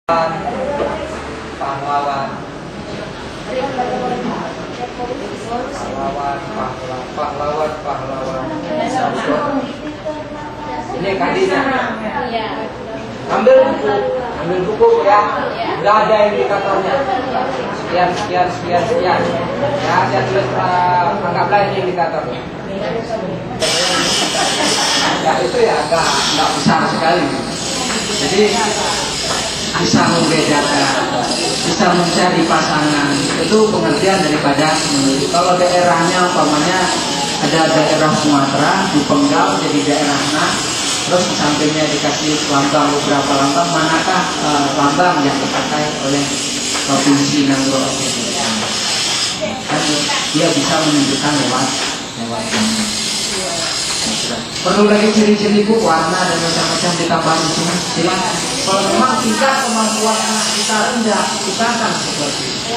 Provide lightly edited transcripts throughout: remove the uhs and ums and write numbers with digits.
pahlawan, pahlawan. Ini kandinya. Ambil buku ya. Udah ada indikatornya. Sekian. Ya, saya tulis anggaplah ini indikatornya. Ya itu ya agak besar sekali. Jadi bisa membedakan, bisa mencari pasangan, itu pengertian daripada memilih. Kalau daerahnya umpamanya ada daerah Sumatera dipenggal jadi daerah Nah, terus di sampingnya dikasih lambang, beberapa lambang, manakah lambang yang dipakai oleh provinsi Nanggroe? Kan dia bisa menunjukkan lewat ini. Perlu lagi ciri-ciri bu, warna dan macam-macam ditambahin di sini. Silakan. Kalau memang tingkat kemampuan anak kita rendah, kita akan seperti itu.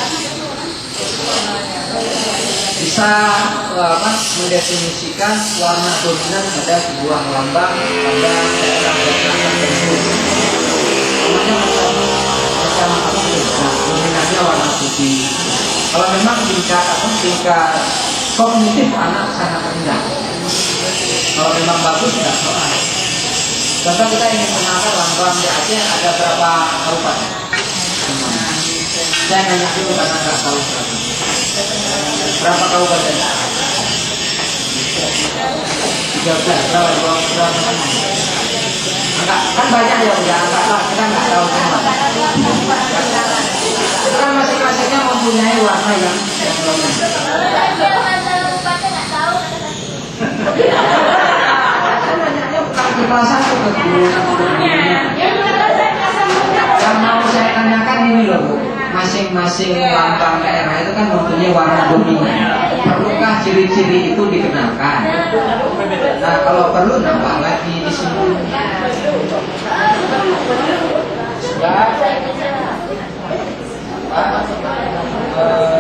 Bisa mendefinisikan warna dominan pada sebuah lambang pada daerah tertentu. Namanya macam apa? Dominannya warna putih. Kalau memang tingkat kognitif anak sangat rendah. Kalau memang bagus tidak soal. Contoh kita ingin mengenalkan lambang di Aceh ada berapa kabupaten? Saya nanya dulu karena nggak tahu berapa kabupaten? 13. Berapa? Enggak, kan banyak ya udah enggak, kita nggak tahu semua. Kan masing-masingnya mempunyai warna yang cuma satu yang mau saya tanyakan ini loh Bu, masing-masing lambang daerah itu kan mempunyai warna dominan. Perlukah ciri-ciri itu dikenalkan? Nah kalau perlu nambah lagi di sini.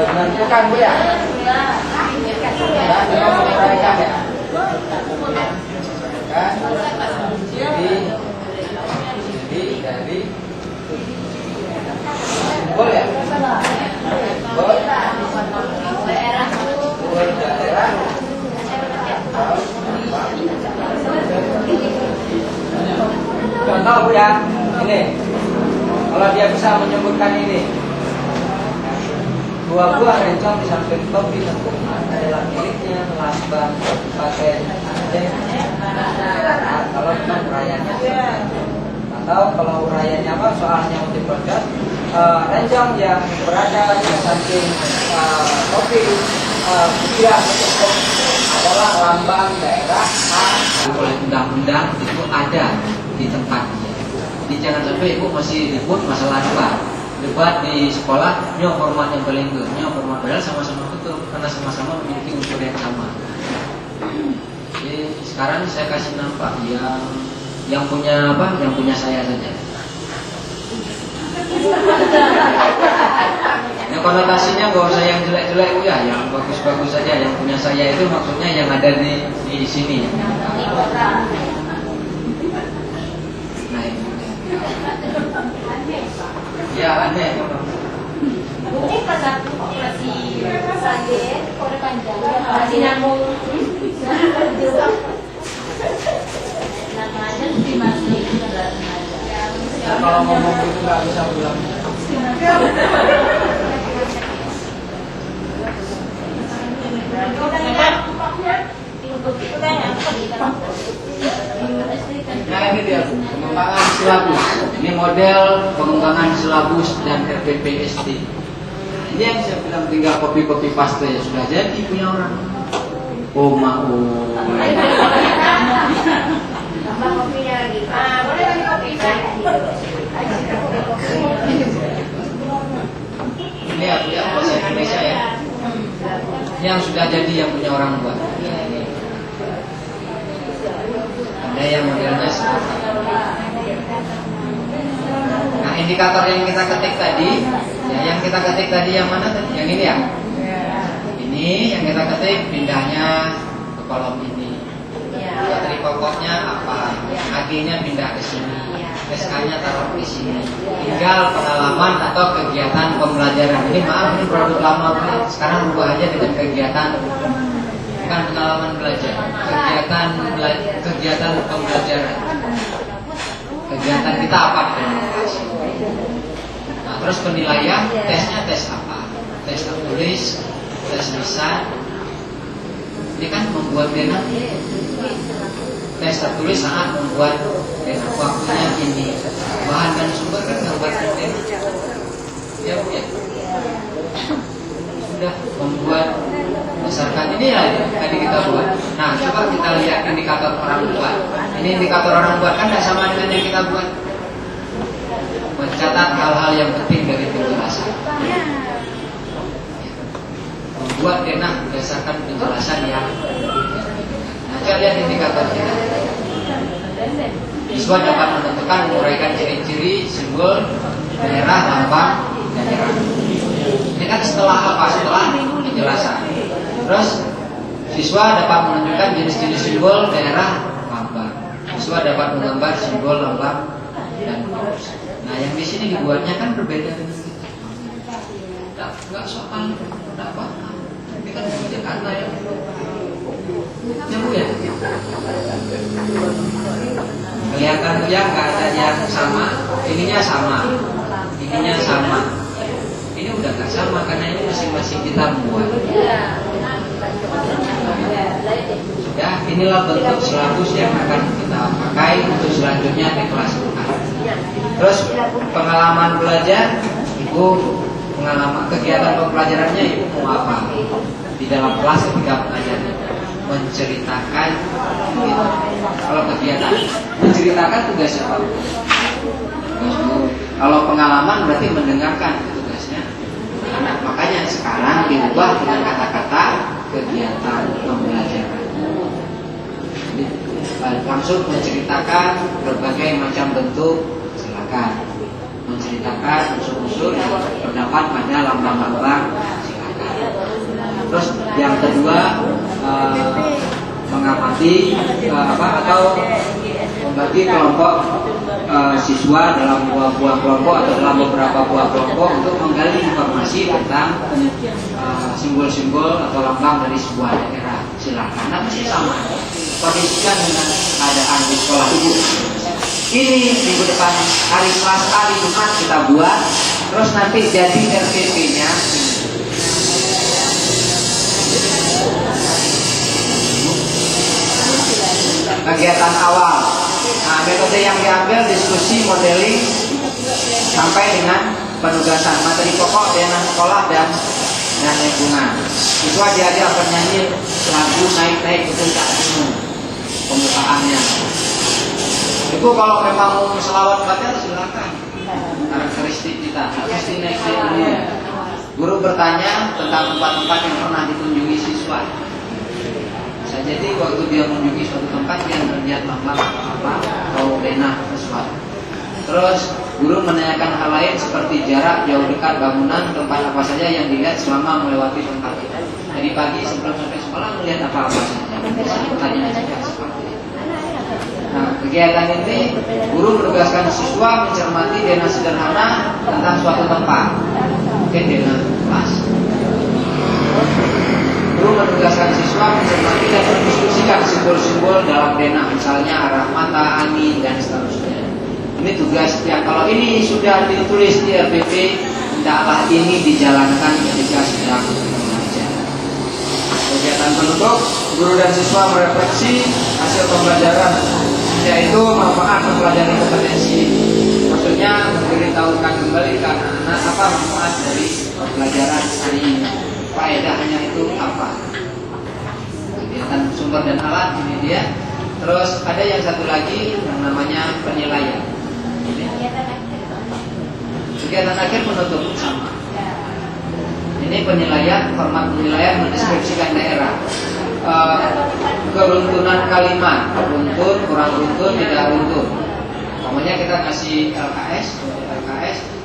Menentukan Bu ya. Jadi dari boleh ya? Boleh daerah contoh Bu ya, ini kalau dia bisa menyebutkan ini dua buah rencong di samping topi tentu adalah miliknya lambang pakai kalau memang urayanya atau kalau urayanya apa soalnya untuk produk rencong yang berada di samping topi dia adalah lambang daerah A. Oleh undang-undang itu ada di tempatnya. Jadi jangan sampai ibu masih ribut masalah debat di sekolah, nyo format yang paling format padahal sama-sama betul karena sama-sama memiliki unsur yang sama. Jadi sekarang saya kasih nampak yang punya apa? Yang punya saya saja. Yang konotasinya nggak usah yang jelek-jelek ya, yang bagus-bagus saja. Yang punya saya itu maksudnya yang ada di sini. Nah ini. Ya aneh. Ini pas aku operasi saja, operasi nyambung. Namanya dimasukin ke dalam aja. Kalau ngomong itu nggak bisa pulang. Nah ini dia pengembangan silabus. Ini model pengembangan silabus dan RPPSD. Ini yang saya bilang tinggal copy paste ya sudah jadi punya orang. Oh mau. Tambah kopinya lagi. Boleh lagi kopi Ini aku yang bahasa Indonesia ya. Yang sudah jadi yang punya orang buat. Ada yang modelnya seperti ini. Nah indikator yang kita ketik tadi, yang mana tadi? Yang ini ya? Ini yang kita ketik pindahnya ke kolom ini. Materi pokoknya apa? SKG-nya pindah ke sini, SK-nya taruh di sini. Tinggal pengalaman atau kegiatan pembelajaran. Ini maaf, ini produk lama, sekarang rubah aja dengan kegiatan, bukan pengalaman belajar, kegiatan pembelajaran. Kegiatan kita apa? Nah, terus penilaian, tesnya tes apa? Tes tertulis, tes lisan. Ini kan membuat dena. Tes tertulis sangat membuat dena. Waktunya ini. Bahan dan sumber kan gambar dena. Ya Bu ya. Sudah membuat berdasarkan ini ya tadi kita buat. Nah, coba kita lihat indikator orang buat. Ini indikator orang buat kan tidak sama dengan yang kita buat. Mencatat hal-hal yang penting dari penjelasan. Membuat denah berdasarkan penjelasan yang. Nah, coba lihat indikator kita. Siswa dapat menentukan menguraikan ciri-ciri, simbol, daerah, lambang, daerah. Ini kan setelah apa? Setelah penjelasan. Terus siswa dapat menunjukkan jenis-jenis simbol, daerah, lambang. Siswa dapat menggambar simbol, lambang, dan nah yang di sini dibuatnya kan berbeda dengan kita. Enggak soal apa? Ini kan punya kata ya. Ya. Kelihatan ya nggak ada yang sama. Ininya sama. Ininya sama. Ini udah nggak sama karena ini masing-masing kita buat. Ya, inilah bentuk silabus yang akan kita pakai untuk selanjutnya di kelas 4. Terus pengalaman belajar, Ibu pengalaman kegiatan pembelajarannya Ibu mau apa? Di dalam kelas ketika mengajarnya menceritakan gitu. Kalau kegiatan menceritakan tugasnya apa? Kalau pengalaman berarti mendengarkan tugasnya. Nah, makanya sekarang diubah dengan kata-kata kegiatan pembelajaran. Jadi langsung menceritakan berbagai macam bentuk, silakan. Menceritakan unsur-unsur yang terdapat pada lambang-lambang, silakan. Terus yang kedua mengamati atau membagi kelompok siswa dalam buah-buah kelompok atau dalam beberapa buah kelompok untuk menggali informasi tentang simbol-simbol atau lambang dari sebuah daerah. Silakan. Nah, masih sama. Kondisikan dengan keadaan di sekolah Ibu. Ini minggu depan hari Selasa, hari Jumat kita buat. Terus nanti jadi RPP-nya. Kegiatan awal. Nah, metode yang diambil diskusi, modeling sampai dengan penugasan materi pokok, denah sekolah dan lingkungan. Siswa diajar bernyanyi lagu naik-naik ke puncak gunung. Pembukaannya. Ibu kalau memang mau selawat baca silakan. Karakteristik kita pasti naik dulu. Guru bertanya tentang tempat-tempat yang pernah dikunjungi siswa. Bisa jadi waktu dia mengunjungi suatu tempat dia melihat lambang apa atau denah sesuatu. Terus guru menanyakan hal lain seperti jarak, jauh dekat bangunan, tempat apa saja yang dilihat selama melewati tempat itu. Jadi pagi sebelum sampai sekolah melihat apa saja. Pertanyaan seperti itu. Nah, kegiatan ini guru menugaskan siswa mencermati denah sederhana tentang suatu tempat. Mungkin denah kelas. Guru menugaskan siswa mencermati dan mendiskusikan simbol-simbol dalam denah, misalnya arah mata, angin, dan seterusnya. Ini tugas ya. Kalau ini sudah ditulis di RPP, hendaklah ini dijalankan ketika sedang belajar. Kegiatan penutup, guru dan siswa merefleksi hasil pembelajaran, yaitu manfaat mempelajari kompetensi. Maksudnya memberitahukan kembali ke anak-anak apa manfaat dari pembelajaran hari ini. Faedahnya itu apa? Kegiatan sumber dan alat ini dia. Terus ada yang satu lagi yang namanya penilaian. Kegiatan akhir penutup sama. Ini penilaian, format penilaian mendeskripsikan daerah. Keruntunan kalimat, runtun, kurang runtun, tidak runtun. Pokoknya kita kasih LKS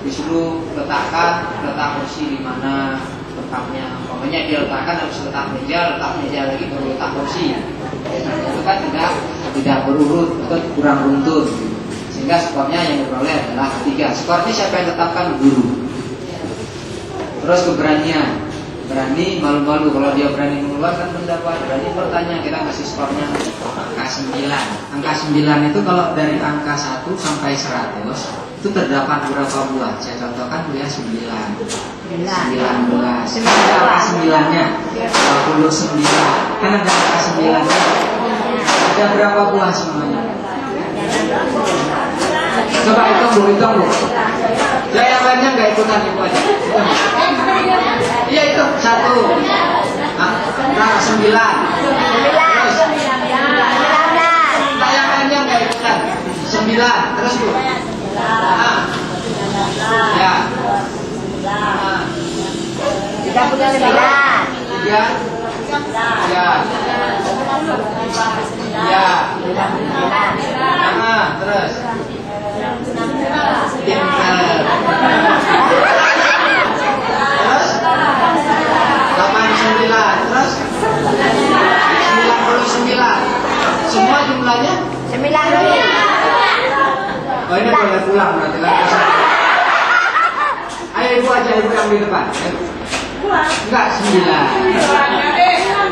disuruh letak kursi di mana letaknya. Pokoknya diletakkan harus letak meja lagi baru letak kursi. Nah, itu kan tidak tidak berurut atau kurang runtun, sehingga skornya yang diperoleh adalah 3. Skor ini siapa yang tetapkan? Guru. Terus keberanian, berani malu-malu. Kalau dia berani mengeluarkan pendapat, berani bertanya, kita kasih skornya angka 9. Angka 9 itu kalau dari angka 1 sampai 100 itu terdapat berapa buah? Saya contohkan ya 9. 19. Ada angka 9-nya 29. Kan ada angka 9-nya. Ada berapa buah semuanya? Coba hitung bu. Ya yang lainnya nggak ikutan, ibu aja. Iya itu 1. Angka 9. Terus yang lainnya nggak ikutan. 9. Terus bu. Ya. Kita punya 9. 3. Ya. Ya. Terus. Pintar. Terus 89. Terus 99. Semua jumlahnya 9. Oh ini boleh pulang berarti kan? Ayo ibu aja, ibu yang di depan. Enggak, 9.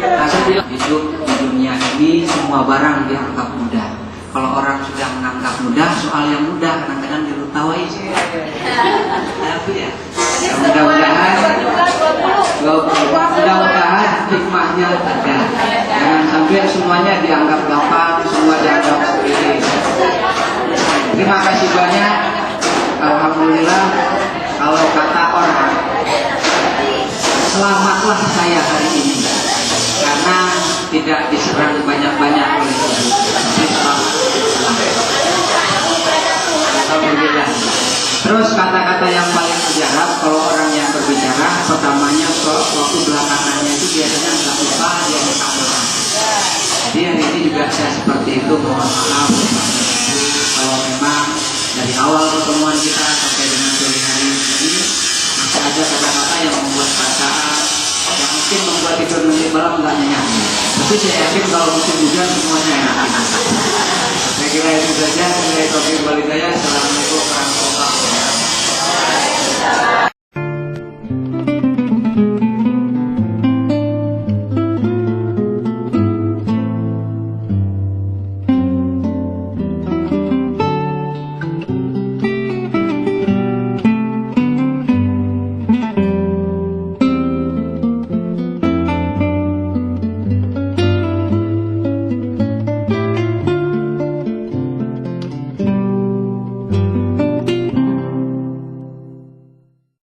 Nah, 9. Hidup di dunia ini semua barang dianggap mudah. Kalau orang sudah menganggap mudah, soal yang mudah kadang-kadang dilutawai sih. Tapi ya, mudah-mudahan hikmahnya ada. Jangan sampai semuanya dianggap gampang, semua dianggap sulit. Terima kasih banyak. Alhamdulillah. Kalau kata orang, selamatlah saya hari ini karena tidak diserang banyak-banyak oleh Tuhan. Alhamdulillah. Terus kata-kata yang paling mujarab kalau orang yang berbicara, pertamanya waktu belakangannya itu biasanya nggak lupa dia mengamalkan. Jadi hari ini juga saya seperti itu, mohon maaf kalau memang dari awal pertemuan kita sampai dengan sore hari ini masih ada kata-kata yang membuat perasaan, yang mungkin membuat tidur nanti malam nggak nyenyak. Tapi saya yakin kalau musim hujan semuanya enak. Saya kira itu saja. Saya Taufik Walhidayah. Assalamualaikum warahmatullahi wabarakatuh.